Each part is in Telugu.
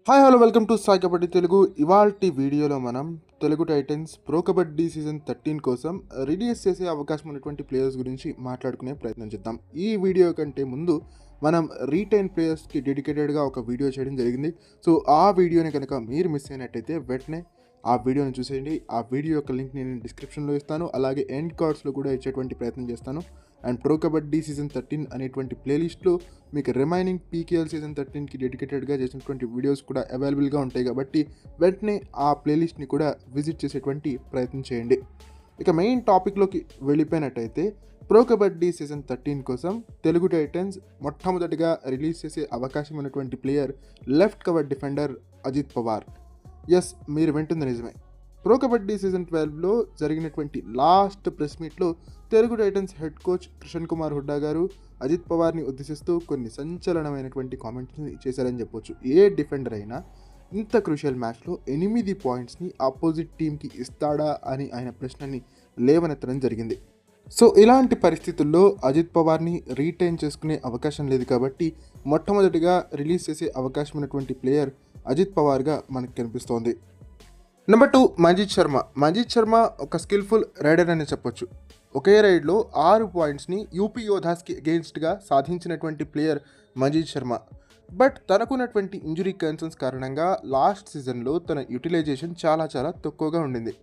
Hi hello welcome to Sai kabaddi Telugu. ఇవాల్టి వీడియోలో మనం Telugu Titans pro kabaddi season 13 కోసం రిలీజ్ చేసే అవకాశం ఉన్నటువంటి ప్లేయర్స్ గురించి మాట్లాడుకునే ప్రయత్నం చేద్దాం. ఈ వీడియో కంటే ముందు మనం రీటైన్ ప్లేయర్స్కి డెడికేటెడ్గా ఒక వీడియో చేయడం జరిగింది. సో ఆ వీడియోని కనుక మీరు మిస్ అయినట్టయితే వెంటనే ఆ వీడియోని చూసేయండి. ఆ వీడియో యొక్క లింక్ నేను డిస్క్రిప్షన్లో ఇస్తాను, అలాగే ఎండ్ కార్డ్స్లో కూడా ఇచ్చేటువంటి ప్రయత్నం చేస్తాను. అండ్ ప్రో కబడ్డీ సీజన్ 13 అనేటువంటి ప్లేలిస్ట్లో మీకు రిమైనింగ్ పీకేఎల్ సీజన్ 13కి డెడికేటెడ్గా చేసినటువంటి వీడియోస్ కూడా అవైలబుల్గా ఉంటాయి కాబట్టి వెంటనే ఆ ప్లేలిస్ట్ని కూడా విజిట్ చేసేటువంటి ప్రయత్నం చేయండి. ఇక మెయిన్ టాపిక్లోకి వెళ్ళిపోయినట్టయితే ప్రో కబడ్డీ సీజన్ 13 కోసం తెలుగు టైటన్స్ మొట్టమొదటిగా రిలీజ్ చేసే అవకాశం ఉన్నటువంటి player left cover defender Ajit Pawar. Yes, మీరు వింటుంది నిజమే. ప్రో కబడ్డీ సీజన్ 12లో జరిగినటువంటి లాస్ట్ ప్రెస్ మీట్లో Telugu Titans head coach Krishan Kumar Hooda గారు అజిత్ పవార్ని ఉద్దేశిస్తూ కొన్ని సంచలనమైనటువంటి కామెంట్స్ని చేశారని చెప్పొచ్చు. ఏ డిఫెండర్ అయినా ఇంత క్రూషియల్ మ్యాచ్లో 8 పాయింట్స్ని ఆపోజిట్ టీంకి ఇస్తాడా అని ఆయన ప్రశ్నని లేవనెత్తడం జరిగింది. సో ఇలాంటి పరిస్థితుల్లో అజిత్ పవార్ని రీటైన్ చేసుకునే అవకాశం లేదు కాబట్టి మొట్టమొదటిగా రిలీజ్ చేసే అవకాశం ఉన్నటువంటి ప్లేయర్ అజిత్ పవార్గా మనకు కనిపిస్తోంది. నెంబర్ 2 మంజిత్ శర్మ ఒక స్కిల్ఫుల్ రైడర్ అని చెప్పొచ్చు. ఒకే రైడ్లో 6 పాయింట్స్ని యూపీ యోధాస్కి అగెయిన్స్ట్గా సాధించినటువంటి ప్లేయర్ మంజిత్ శర్మ. బట్ తనకున్నటువంటి ఇంజురీ కన్సర్న్స్ కారణంగా లాస్ట్ సీజన్లో తన యూటిలైజేషన్ చాలా తక్కువగా ఉండింది.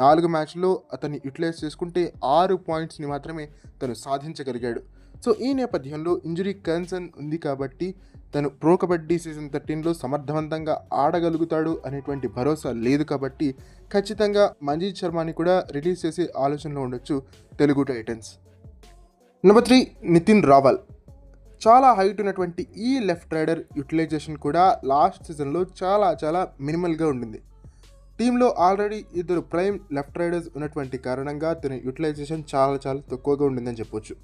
4 మ్యాచ్ల్లో అతన్ని యూటిలైజ్ చేసుకుంటే 6 పాయింట్స్ని మాత్రమే తను సాధించగలిగాడు. సో ఈ నేపథ్యంలో ఇంజురీ కన్సర్న్ ఉంది కాబట్టి తను ప్రో కబడ్డీ సీజన్ 13లో సమర్థవంతంగా ఆడగలుగుతాడు అనేటువంటి భరోసా లేదు కాబట్టి ఖచ్చితంగా మంజిత్ శర్మని కూడా రిలీజ్ చేసే ఆలోచనలో ఉండొచ్చు తెలుగు టైటన్స్. నెంబర్ 3 నితిన్ రావల్. చాలా హైట్ ఉన్నటువంటి ఈ లెఫ్ట్ రైడర్ యూటిలైజేషన్ కూడా లాస్ట్ సీజన్లో చాలా మినిమల్గా ఉండింది. టీంలో ఆల్రెడీ 2 ప్రైమ్ లెఫ్ట్ రైడర్స్ ఉన్నటువంటి కారణంగా తన యూటిలైజేషన్ చాలా తక్కువగా ఉండిందని చెప్పొచ్చు.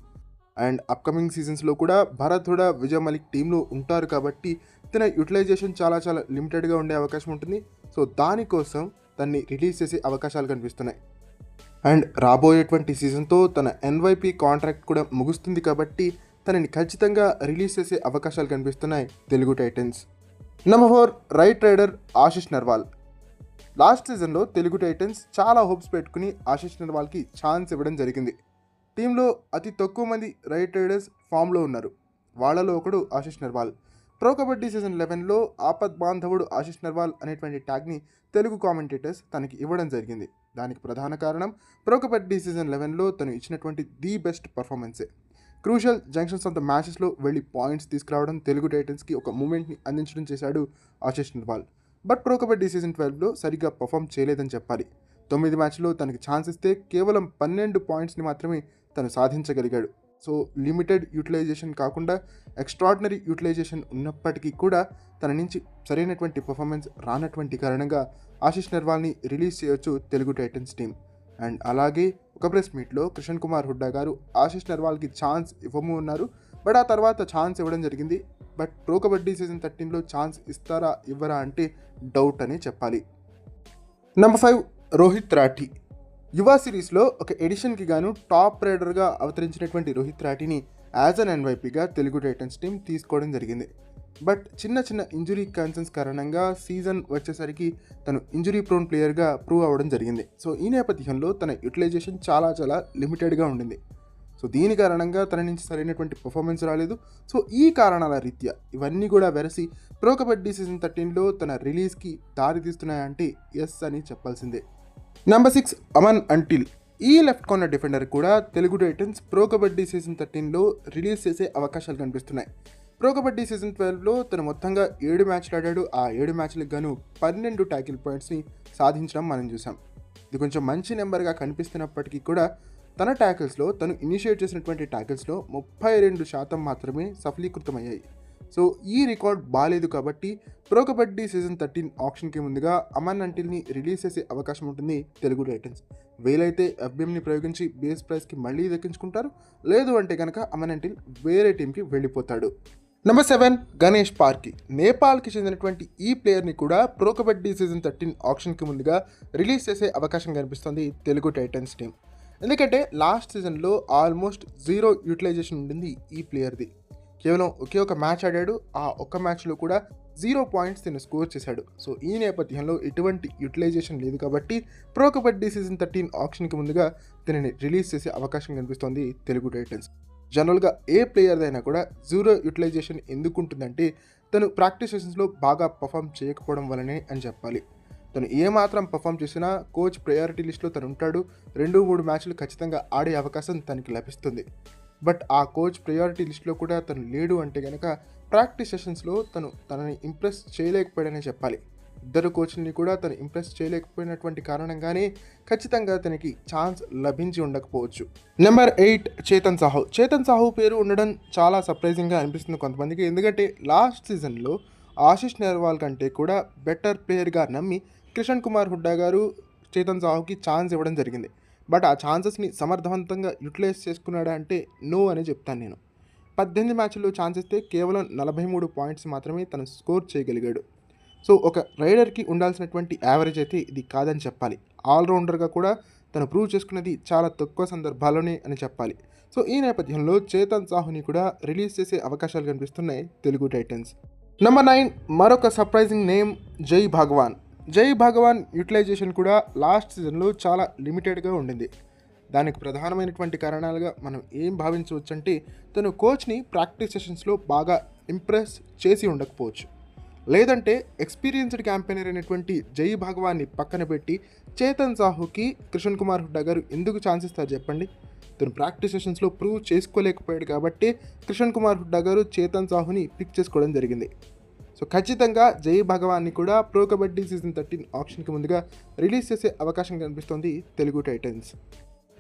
అండ్ అప్కమింగ్ సీజన్స్లో కూడా భరత్ హుడా, విజయ్ మలిక్ టీంలో ఉంటారు కాబట్టి తన యూటిలైజేషన్ చాలా లిమిటెడ్గా ఉండే అవకాశం ఉంటుంది. సో దానికోసం తన్ని రిలీజ్ చేసే అవకాశాలు కనిపిస్తున్నాయి. అండ్ రాబోయేటువంటి సీజన్తో తన ఎన్వైపీ కాంట్రాక్ట్ కూడా ముగుస్తుంది కాబట్టి తనని ఖచ్చితంగా రిలీజ్ చేసే అవకాశాలు కనిపిస్తున్నాయి Telugu Titans. Number 4 right raider Ashish Narwal. Last సీజన్లో తెలుగు టైటన్స్ చాలా హోప్స్ పెట్టుకుని ఆశిష్ నర్వాల్కి ఛాన్స్ ఇవ్వడం జరిగింది. టీంలో అతి తక్కువ మంది రైట్ రైడర్స్ ఫామ్లో ఉన్నారు. వాళ్ళలో ఒకడు ఆశిష్ నర్వాల్. ప్రో కబడ్డీ సీజన్ 11లో ఆపద్ బాంధవుడు ఆశిష్ నర్వాల్ అనేటువంటి ట్యాగ్ని తెలుగు కామెంటేటర్స్ తనకి ఇవ్వడం జరిగింది. దానికి ప్రధాన కారణం ప్రో కబడ్డీ సీజన్ 11లో తను ఇచ్చినటువంటి ది బెస్ట్ పర్ఫార్మెన్సే. క్రూషియల్ జంక్షన్స్ ఆఫ్ ద మ్యాచెస్లో వెళ్ళి పాయింట్స్ తీసుకురావడం, తెలుగు టైటన్స్కి ఒక మూమెంట్ని అందించడం చేశాడు Ashish Narwal. But pro kabaddi season 12లో సరిగ్గా పర్ఫామ్ చేయలేదని చెప్పాలి. 9 మ్యాచ్లో తనకి ఛాన్స్ ఇస్తే కేవలం 12 పాయింట్స్ని మాత్రమే తను సాధించగలిగాడు. సో లిమిటెడ్ యూటిలైజేషన్ కాకుండా ఎక్స్ట్రాడినరీ యూటిలైజేషన్ ఉన్నప్పటికీ కూడా తన నుంచి సరైనటువంటి పర్ఫార్మెన్స్ రానటువంటి కారణంగా ఆశిష్ నర్వాల్ని రిలీజ్ చేయొచ్చు తెలుగు టైటన్స్ టీం. అండ్ అలాగే ఒక ప్రెస్ మీట్లో కృషన్ కుమార్ హుడ్డా గారు ఆశిష్ నర్వాల్కి ఛాన్స్ ఇవ్వము ఉన్నారు. బట్ ఆ తర్వాత ఛాన్స్ ఇవ్వడం జరిగింది. బట్ ప్రో కబడ్డీ సీజన్ 13లో ఛాన్స్ ఇస్తారా ఇవ్వరా అంటే డౌట్ అని చెప్పాలి. నెంబర్ 5 రోహిత్ రాఠీ. యువ సిరీస్లో ఒక ఎడిషన్కి గాను టాప్ రైడర్గా అవతరించినటువంటి రోహిత్ రాఠీని యాజ్ అన్ ఎన్వైపీగా తెలుగు టైటన్స్ టీం తీసుకోవడం జరిగింది. బట్ చిన్న ఇంజురీ కన్సర్న్స్ కారణంగా సీజన్ వచ్చేసరికి తను ఇంజురీ ప్రోన్ ప్లేయర్గా ప్రూవ్ అవ్వడం జరిగింది. సో ఈ నేపథ్యంలో తన యూటిలైజేషన్ చాలా లిమిటెడ్గా ఉండింది. సో దీని కారణంగా తన నుంచి సరైనటువంటి పర్ఫార్మెన్స్ రాలేదు. సో ఈ కారణాల రీత్యా ఇవన్నీ కూడా వెరసి ప్రో కబడ్డీ సీజన్ 13లో తన రిలీజ్కి దారి తీస్తున్నాయంటే ఎస్ అని చెప్పాల్సిందే. నెంబర్ 6 అమన్ అంటిల్. ఈ లెఫ్ట్ కార్నర్ డిఫెండర్ కూడా Telugu Titans pro kabaddi season 13లో రిలీజ్ చేసే అవకాశాలు కనిపిస్తున్నాయి. ప్రో కబడ్డీ సీజన్ 12లో తను మొత్తంగా 7 మ్యాచ్లు ఆడాడు. ఆ 7 మ్యాచ్లకు గాను 12 ట్యాకిల్ పాయింట్స్ని సాధించడం మనం చూసాం. ఇది కొంచెం మంచి నెంబర్గా కనిపిస్తున్నప్పటికీ కూడా తన ట్యాకిల్స్లో తను ఇనిషియేట్ చేసినటువంటి ట్యాకిల్స్లో 32% మాత్రమే సఫలీకృతమయ్యాయి. సో ఈ రికార్డ్ బాలేదు కాబట్టి ప్రో కబడ్డీ సీజన్ 13 ఆప్షన్కి ముందుగా అమన్ అంటిల్ని రిలీజ్ చేసే అవకాశం ఉంటుంది తెలుగు టైటన్స్. వీలైతే ఎఫ్బిఎంని ప్రయోగించి బేస్ ప్రైస్కి మళ్ళీ దక్కించుకుంటారు. లేదు అంటే కనుక అమన్ అంటిల్ వేరే టీంకి వెళ్ళిపోతాడు. నెంబర్ 7 గణేష్ పార్కి. నేపాల్కి చెందినటువంటి ఈ ప్లేయర్ని కూడా ప్రో కబడ్డీ సీజన్ 13 ఆప్షన్కి ముందుగా రిలీజ్ చేసే అవకాశం కనిపిస్తుంది తెలుగు టైటన్స్ టీం. ఎందుకంటే లాస్ట్ సీజన్లో ఆల్మోస్ట్ 0 యూటిలైజేషన్ ఉండింది ఈ ప్లేయర్ది. కేవలం ఒకే ఒక మ్యాచ్ ఆడాడు. ఆ ఒక్క మ్యాచ్లో కూడా 0 పాయింట్స్ తను స్కోర్ చేశాడు. సో ఈ నేపథ్యంలో ఎటువంటి యూటిలైజేషన్ లేదు కాబట్టి ప్రో కబడ్డీ సీజన్ 13 ఆక్షన్కి ముందుగా తనని రిలీజ్ చేసే అవకాశం కనిపిస్తోంది తెలుగు టైటన్స్. జనరల్గా ఏ ప్లేయర్దైనా కూడా 0 యూటిలైజేషన్ ఎందుకు ఉంటుందంటే తను ప్రాక్టీస్ సెషన్స్లో బాగా పర్ఫామ్ చేయకపోవడం వల్లనే అని చెప్పాలి. తను ఏమాత్రం పర్ఫామ్ చేసినా కోచ్ ప్రయారిటీ లిస్ట్లో తను ఉంటాడు. 2-3 మ్యాచ్లు ఖచ్చితంగా ఆడే అవకాశం తనకి లభిస్తుంది. బట్ ఆ కోచ్ ప్రయారిటీ లిస్ట్లో కూడా తను లేడు అంటే కనుక ప్రాక్టీస్ సెషన్స్లో తనని ఇంప్రెస్ చేయలేకపోయాడనే చెప్పాలి. ఇద్దరు కోచ్ని కూడా తను ఇంప్రెస్ చేయలేకపోయినటువంటి కారణంగానే ఖచ్చితంగా తనకి ఛాన్స్ లభించి ఉండకపోవచ్చు. నెంబర్ 8 చేతన్ సాహు పేరు ఉండడం చాలా సర్ప్రైజింగ్గా అనిపిస్తుంది కొంతమందికి. ఎందుకంటే లాస్ట్ సీజన్లో ఆశిష్ నెర్వాల్ కంటే కూడా బెటర్ ప్లేయర్గా నమ్మి కిషన్ కుమార్ హుడ్డా గారు చేతన్ సాహుకి ఛాన్స్ ఇవ్వడం జరిగింది. బట్ ఆ ఛాన్సెస్ని సమర్థవంతంగా యూటిలైజ్ చేసుకున్నాడా అంటే నో అని చెప్తాను నేను. 18 మ్యాచ్ల్లో ఛాన్స్ ఇస్తే కేవలం 43 పాయింట్స్ మాత్రమే తను స్కోర్ చేయగలిగాడు. సో ఒక రైడర్కి ఉండాల్సినటువంటి యావరేజ్ అయితే ఇది కాదని చెప్పాలి. ఆల్రౌండర్గా కూడా తను ప్రూవ్ చేసుకున్నది చాలా తక్కువ సందర్భాల్లోనే అని చెప్పాలి. సో ఈ నేపథ్యంలో చేతన్ సాహుని కూడా రిలీజ్ చేసే అవకాశాలు కనిపిస్తున్నాయి తెలుగు టైటన్స్. నెంబర్ 9 మరొక సర్ప్రైజింగ్ నేమ్ జై భగవాన్ యూటిలైజేషన్ కూడా లాస్ట్ సీజన్లో చాలా లిమిటెడ్గా ఉండింది. దానికి ప్రధానమైనటువంటి కారణాలుగా మనం ఏం భావించవచ్చు అంటే తను కోచ్ని ప్రాక్టీస్ సెషన్స్లో బాగా ఇంప్రెస్ చేసి ఉండకపోవచ్చు. లేదంటే ఎక్స్పీరియన్స్డ్ క్యాంపెయినర్ అయినటువంటి జై భగవాన్ని పక్కన పెట్టి చేతన్ సాహుకి కిషన్ కుమార్ హుడ్డా గారు ఎందుకు ఛాన్స్ ఇస్తారు చెప్పండి. తను ప్రాక్టీస్ సెషన్స్లో ప్రూవ్ చేసుకోలేకపోయాడు కాబట్టి కిషన్ కుమార్ హుడ్డా గారు చేతన్ సాహుని పిక్ చేసుకోవడం జరిగింది. సో ఖచ్చితంగా జై భగవాన్ని కూడా ప్రో కబడ్డీ సీజన్ 13 ఆక్షన్కి ముందుగా రిలీజ్ చేసే అవకాశం కనిపిస్తోంది Telugu Titans.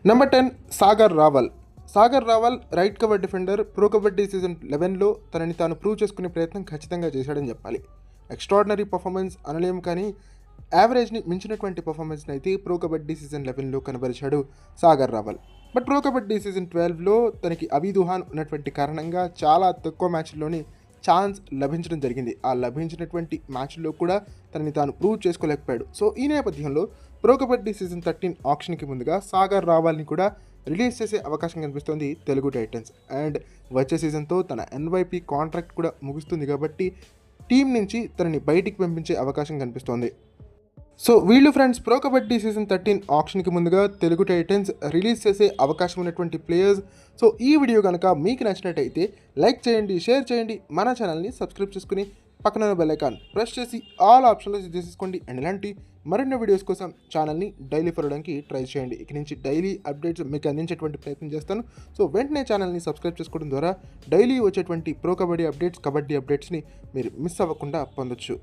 Number 10 Sagar Rawal right cover defender. Pro kabaddi season 11లో తనని తాను ప్రూవ్ చేసుకునే ప్రయత్నం ఖచ్చితంగా చేశాడని చెప్పాలి. ఎక్స్ట్రాడినరీ పర్ఫార్మెన్స్ అనలేము, కానీ యావరేజ్ని మించినటువంటి పర్ఫార్మెన్స్ని అయితే ప్రో కబడ్డీ సీజన్ 11లో కనబరిచాడు Sagar Rawal. But pro kabaddi season 12లో తనకి అబీ దుహాన్ ఉన్నటువంటి కారణంగా చాలా తక్కువ మ్యాచ్ల్లోనే ఛాన్స్ లభించడం జరిగింది. ఆ లభించినటువంటి మ్యాచ్లో కూడా తనని తాను ప్రూవ్ చేసుకోలేకపోయాడు. సో ఈ నేపథ్యంలో ప్రో కబడ్డీ సీజన్ 13 ఆక్షన్కి ముందుగా సాగర్ రావాల్ని కూడా రిలీజ్ చేసే అవకాశం కనిపిస్తుంది తెలుగు టైటన్స్. అండ్ వచ్చే సీజన్తో తన ఎన్వైపీ కాంట్రాక్ట్ కూడా ముగుస్తుంది కాబట్టి టీం నుంచి తనని బయటికి పంపించే అవకాశం కనిపిస్తోంది. సో వీళ్ళు ఫ్రెండ్స్ ప్రో కబడ్డీ సీజన్ 13 ఆక్షన్కి ముందుగా తెలుగు టైటన్స్ రిలీజ్ చేసే అవకాశం ఉన్నటువంటి ప్లేయర్స్. సో ఈ వీడియో కనుక మీకు నచ్చినట్టయితే లైక్ చేయండి, షేర్ చేయండి, మన ఛానల్ని సబ్స్క్రైబ్ చేసుకుని పక్కన బెల్ ఐకాన్ ప్రెస్ చేసి ఆల్ ఆప్షన్లో చేసేసుకోండి. అండ్ ఇలాంటి మరిన్ని వీడియోస్ కోసం ఛానల్ని డైలీ ఫాలో అవడానికి ట్రై చేయండి. ఇక నుంచి డైలీ అప్డేట్స్ మీకు అందించేటువంటి ప్రయత్నం చేస్తాను. సో వెంటనే ఛానల్ని సబ్స్క్రైబ్ చేసుకోవడం ద్వారా డైలీ వచ్చేటువంటి ప్రో కబడ్డీ అప్డేట్స్ని మీరు మిస్ అవ్వకుండా పొందొచ్చు.